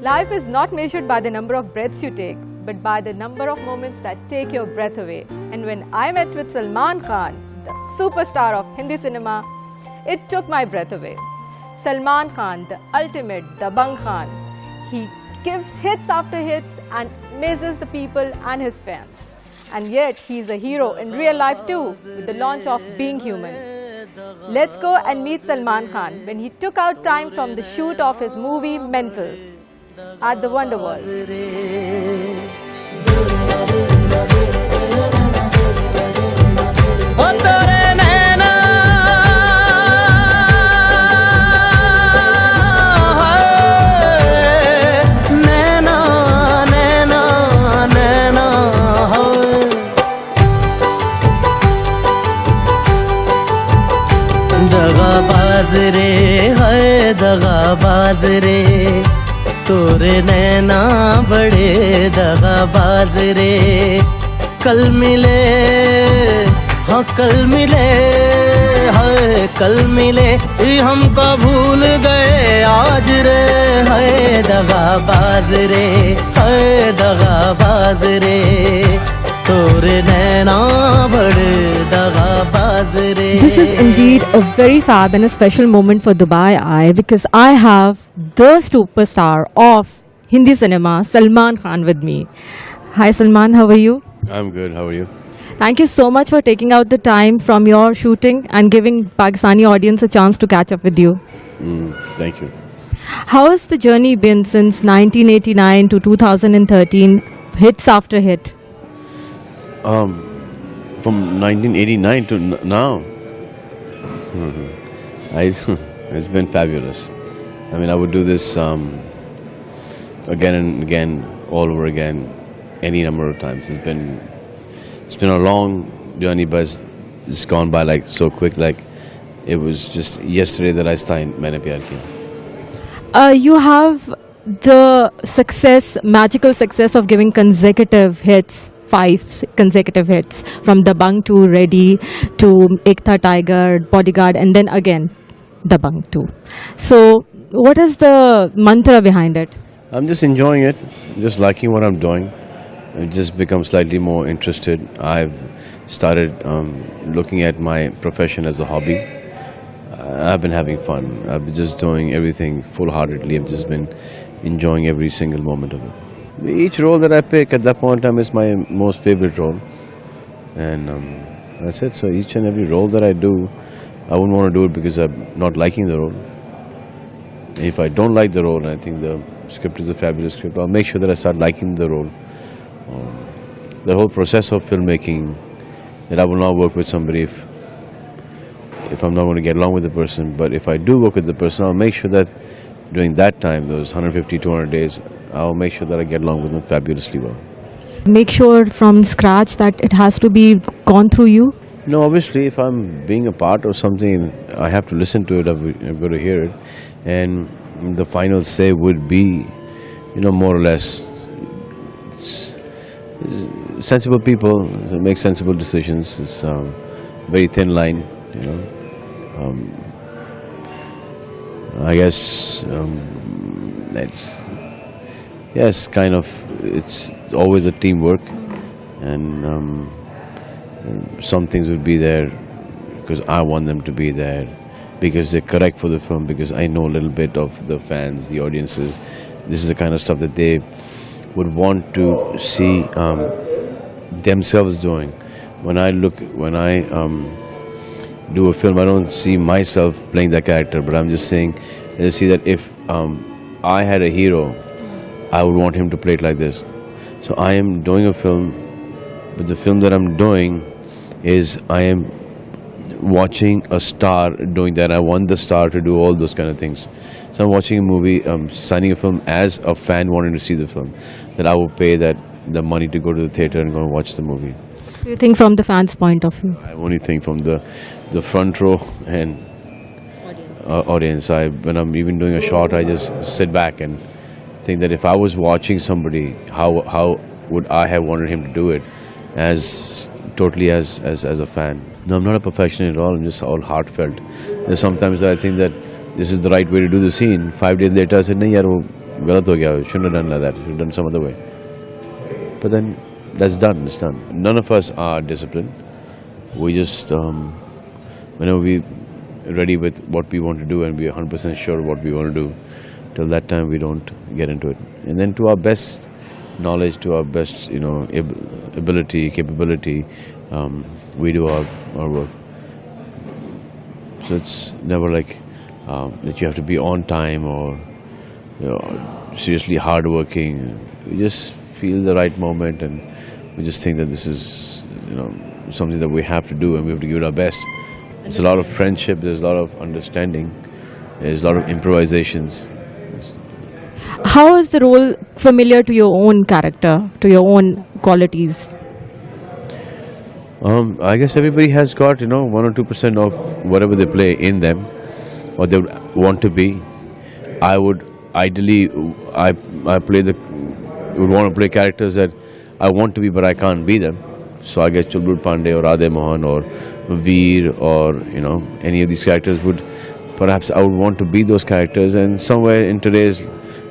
Life is not measured by the number of breaths you take, but by the number of moments that take your breath away. And when I met with Salman Khan, the superstar of Hindi cinema, it took my breath away. Salman Khan, the ultimate Dabang Khan. He gives hits after hits and amazes the people and his fans. And yet, he's a hero in real life too, with the launch of Being Human. Let's go and meet Salman Khan when he took out time from the shoot of his movie Mental at the Wonder World. दगाबाज रे है दगाबाज रे तोरे नैना बड़े दगाबाज रे कल मिले हाँ कल मिले है कल मिले हमको भूल गए आज रे है दगाबाज रे है दगाबाज रे This is indeed a very fab and a special moment for Dubai Eye, because I have the superstar of Hindi cinema, Salman Khan, with me. Hi Salman, how are you? I'm good, how are you? Thank you so much for taking out the time from your shooting and giving Pakistani audience a chance to catch up with you. Thank you. How has the journey been since 1989 to 2013, hits after hit? From 1989 to now, it's been fabulous. I mean, I would do this again and again, all over again, any number of times. It's been a long journey, but it's gone by like so quick. Like it was just yesterday that I signed Maine Pyar Kiya. You have the success, magical success of giving consecutive hits. 5 consecutive hits, from Dabang to Ready to Ek Tha Tiger, Bodyguard, and then again Dabang 2. So what is the mantra behind it? I'm just enjoying it, just liking what I'm doing. I've just become slightly more interested. I've started looking at my profession as a hobby. I've been having fun. I've been just doing everything full-heartedly. I've just been enjoying every single moment of it. Each role that I pick at that point in time is my most favorite role, and that's it. So each and every role that I do, I wouldn't want to do it because I'm not liking the role. If I don't like the role and I think the script is a fabulous script, I'll make sure that I start liking the role. The whole process of filmmaking, that I will not work with somebody if I'm not going to get along with the person. But if I do work with the person, I'll make sure that during that time, those 150, 200 days, I'll make sure that I get along with them fabulously well. Make sure from scratch that it has to be gone through you? No, obviously, if I'm being a part of something, I have to listen to it, I've got to hear it. And the final say would be, more or less, sensible people make sensible decisions. It's a very thin line, I guess it's always a teamwork, and some things would be there because I want them to be there, because they're correct for the film, because I know a little bit of the fans, the audiences. This is the kind of stuff that they would want to see themselves doing. When I do a film, I don't see myself playing that character, but I'm just saying, I see that if I had a hero, I would want him to play it like this. So I am doing a film, but the film that I'm doing is I am watching a star doing that. I want the star to do all those kind of things. So I'm watching a movie, signing a film as a fan wanting to see the film, that I will pay the money to go to the theatre and go and watch the movie. So you think from the fans' point of view? I only think from the front row and audience. When I'm even doing a shot, I just sit back and think that if I was watching somebody, how would I have wanted him to do it, as totally as a fan. No, I'm not a perfectionist at all. I'm just all heartfelt. There's sometimes that I think that this is the right way to do the scene. 5 days later, I said, "No, yaar, wo galat ho gaya. Shouldn't have done like that. Should have done some other way." But then that's done. It's done. None of us are disciplined. We just, whenever we ready with what we want to do and we are 100% sure what we want to do, till that time we don't get into it. And then to our best knowledge, to our best, ability, capability, we do our work. So it's never like that you have to be on time or seriously hardworking. We just feel the right moment, and we just think that this is something that we have to do, and we have to give it our best. There's a lot of friendship. There's a lot of understanding. There's a lot of improvisations. How is the role familiar to your own character, to your own qualities? I guess everybody has got 1 or 2% of whatever they play in them, or they want to be. I would ideally, I would want to play characters that I want to be, but I can't be them. So I guess Chulbul Pandey or Radhe Mohan or Veer or any of these characters would, perhaps I would want to be those characters. And somewhere in today's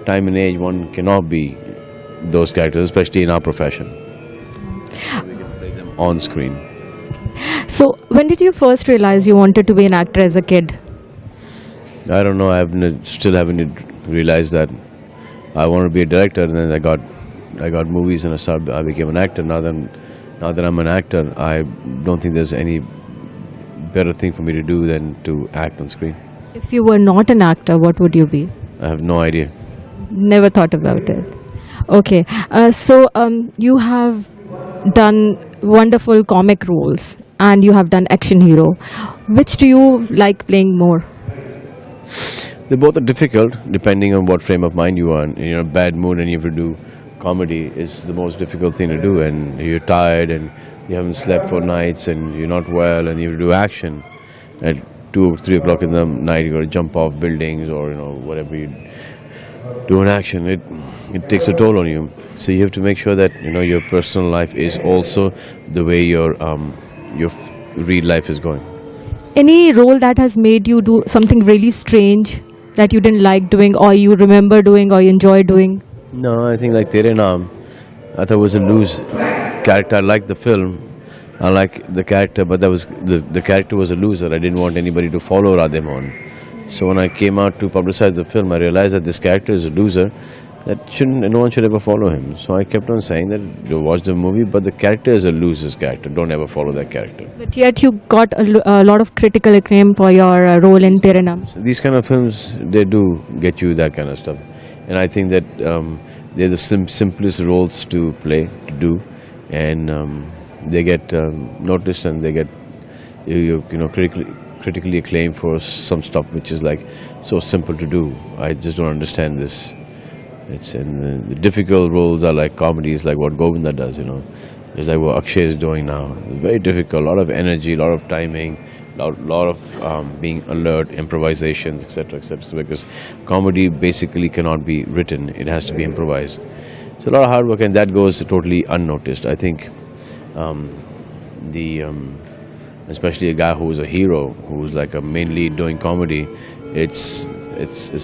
time and age, one cannot be those characters, especially in our profession. We can play them on screen. So when did you first realize you wanted to be an actor as a kid? I don't know. Still haven't realized that I wanted to be a director, and then I got movies and I became an actor. Now that I'm an actor, I don't think there's any better thing for me to do than to act on screen. If you were not an actor, what would you be? I have no idea. Never thought about it. Okay, so you have done wonderful comic roles and you have done action hero. Which do you like playing more? They both are difficult depending on what frame of mind you are in. You're in a bad mood and you have to do comedy is the most difficult thing to do, and you're tired and you haven't slept for nights and you're not well and you have to do action at 2 or 3 o'clock in the night. You got to jump off buildings or whatever you do in action. It takes a toll on you. So you have to make sure that your personal life is also the way your real life is going. Any role that has made you do something really strange that you didn't like doing, or you remember doing, or you enjoy doing? No, I think like Tere Naam, I thought it was a loose character. I liked the film, I like the character, but that was the character was a loser. I didn't want anybody to follow Radhe Mohan. So when I came out to publicize the film, I realized that this character is a loser, that no one should ever follow him. So I kept on saying that you watch the movie, but the character is a loser's character. Don't ever follow that character. But yet you got a lot of critical acclaim for your role in Tere Naam. So these kind of films, they do get you that kind of stuff. And I think that they're the simplest roles to play, to do. And they get noticed, and they get critically acclaimed for some stuff which is like so simple to do. I just don't understand this. The difficult roles are like comedies, like what Govinda does. It's like what Akshay is doing now. It's very difficult, a lot of energy, a lot of timing, lot of being alert, improvisations, etc., etc. Because comedy basically cannot be written; it has to be improvised. So a lot of hard work, and that goes totally unnoticed. I think especially a guy who's a hero, who's like a main lead doing comedy, it's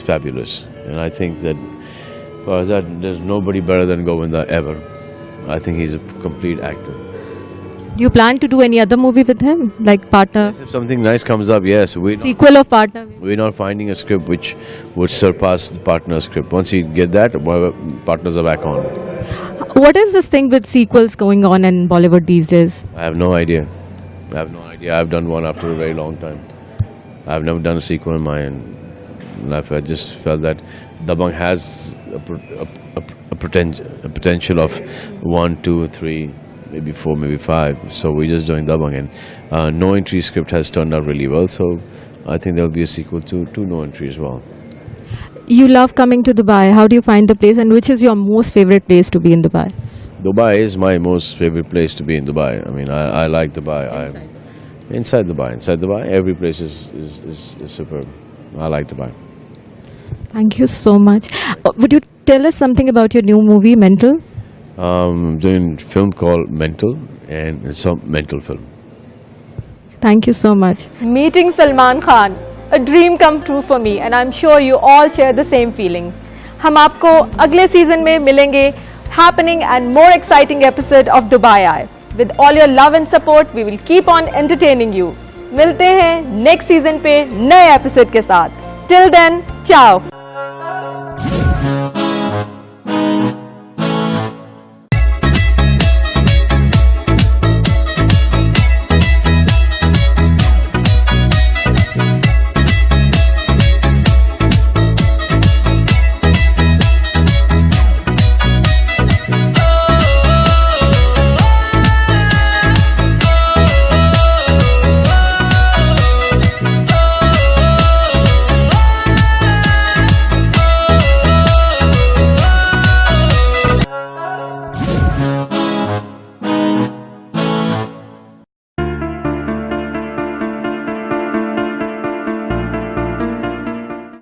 fabulous. And I think that for that, there's nobody better than Govinda ever. I think he's a complete actor. Do you plan to do any other movie with him, like Partner? If something nice comes up, yes. Sequel of Partner? We're not finding a script which would surpass the Partner script. Once you get that, Partners are back on. What is this thing with sequels going on in Bollywood these days? I have no idea. I've done one after a very long time. I've never done a sequel in my life. I just felt that Dabangg has a potential of 1, 2, 3, maybe 4, maybe 5. So we're just doing Dabangg, and No Entry script has turned out really well. So I think there'll be a sequel to No Entry as well. You love coming to Dubai. How do you find the place, and which is your most favorite place to be in Dubai? Dubai is my most favorite place to be in Dubai. I mean, I like Dubai. Inside Dubai, every place is superb. I like Dubai. Thank you so much. Would you tell us something about your new movie, Mental? I'm doing a film called Mental, and it's a mental film. Thank you so much. Meeting Salman Khan, a dream come true for me and I'm sure you all share the same feeling. हम आपको अगले season में मिलेंगे happening and more exciting episode of Dubai Eye. With all your love and support, we will keep on entertaining you. मिलते हैं next season पे नए episode के साथ. Till then, ciao.